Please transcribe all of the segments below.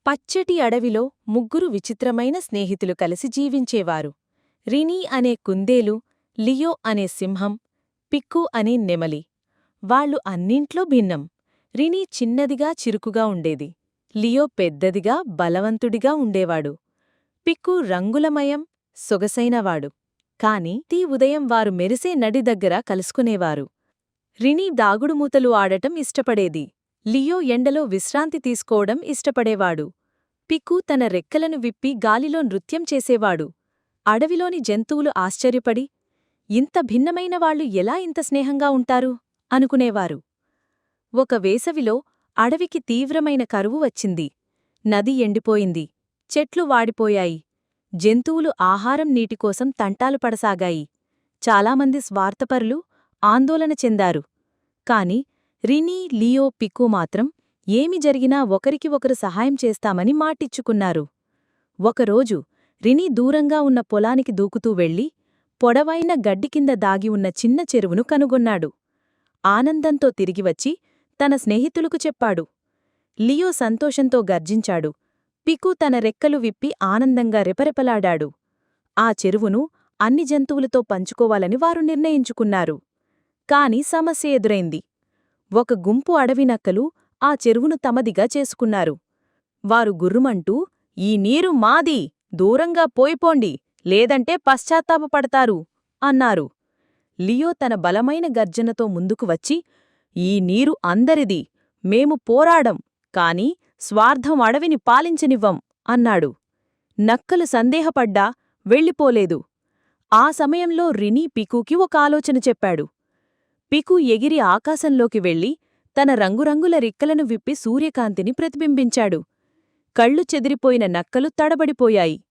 పచ్చటి అడవిలో ముగ్గురు విచిత్రమైన స్నేహితులు కలిసి జీవించేవారు. రినీ అనే కుందేలు, లియో అనే సింహం, పిక్కు అనే నెమలి. వాళ్ళు అన్నింట్లో భిన్నం. రినీ చిన్నదిగా చిరుకుగా ఉండేది. లియో పెద్దదిగా బలవంతుడిగా ఉండేవాడు. పిక్కు రంగులమయం, సొగసైనవాడు. కాని ఉదయం వారు మెరిసే నడి దగ్గర కలుసుకునేవారు. రినీ దాగుడుమూతలు ఆడటం ఇష్టపడేది. లియో ఎండలో విశ్రాంతి తీసుకోవడం ఇష్టపడేవాడు. పిక్కు తన రెక్కలను విప్పి గాలిలో నృత్యం చేసేవాడు. అడవిలోని జంతువులు ఆశ్చర్యపడి, ఇంత భిన్నమైనవాళ్లు ఎలా ఇంత స్నేహంగా ఉంటారు అనుకునేవారు. ఒక వేసవిలో అడవికి తీవ్రమైన కరువు వచ్చింది. నది ఎండిపోయింది. చెట్లు వాడిపోయాయి. జంతువులు ఆహారం నీటికోసం తంటాలు పడసాగాయి. చాలామంది స్వార్థపరులు ఆందోళన చెందారు. కాని రినీ, లియో, పిక్కు మాత్రం ఏమి జరిగినా ఒకరికి ఒకరు సహాయం చేస్తామని మాటిచ్చుకున్నారు. ఒకరోజు రినీ దూరంగా ఉన్న పొలానికి దూకుతూ వెళ్లి పొడవైన గడ్డి కింద దాగి ఉన్న చిన్న చెరువును కనుగొన్నాడు. ఆనందంతో తిరిగివచ్చి తన స్నేహితులకు చెప్పాడు. లియో సంతోషంతో గర్జించాడు. పిక్కు తన రెక్కలు విప్పి ఆనందంగా రెపరెపలాడాడు. ఆ చెరువును అన్ని జంతువులతో పంచుకోవాలని వారు నిర్ణయించుకున్నారు. కాని సమస్య ఎదురైంది. ఒక గుంపు అడవి నక్కలు ఆ చెరువును తమదిగా చేసుకున్నారు. వారు గుర్రుమంటూ, "ఈ నీరు మాది! దూరంగా పోయిపోండి, లేదంటే పశ్చాత్తాపపడతారు" అన్నారు. లియో తన బలమైన గర్జనతో ముందుకు వచ్చి, "ఈ నీరు అందరిది, మేము పోరాడం, కాని స్వార్థం అడవిని పాలించనివ్వం" అన్నాడు. నక్కలు సందేహపడ్డా వెళ్ళిపోలేదు. ఆ సమయంలో రినీ పికుకి ఒక ఆలోచన చెప్పాడు. పికు ఎగిరి ఆకాశంలోకి వెళ్లి తన రంగురంగుల రిక్కలను విప్పి సూర్యకాంతిని ప్రతిబింబించాడు. కళ్ళు చెదిరిపోయిన నక్కలు తడబడిపోయాయి.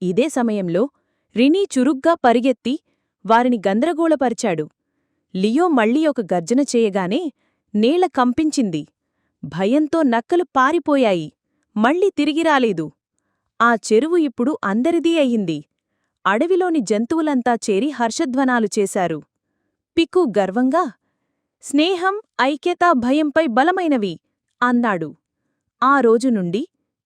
ఇదే సమయంలో రినీ చురుగ్గా పరిగెత్తి వారిని గందరగోళపరిచాడు. లియో మళ్లీ ఒక గర్జన చేయగానే నేల కంపించింది. భయంతో నక్కలు పారిపోయాయి. మళ్లీ తిరిగిరాలేదు. ఆ చెరువు ఇప్పుడు అందరిదీ అయింది. అడవిలోని జంతువులంతా చేరి హర్షధ్వనాలు చేశారు. పిక్కు గర్వంగా, "స్నేహం, ఐక్యత భయంపై బలమైనవి" అన్నాడు. ఆ రోజునుండి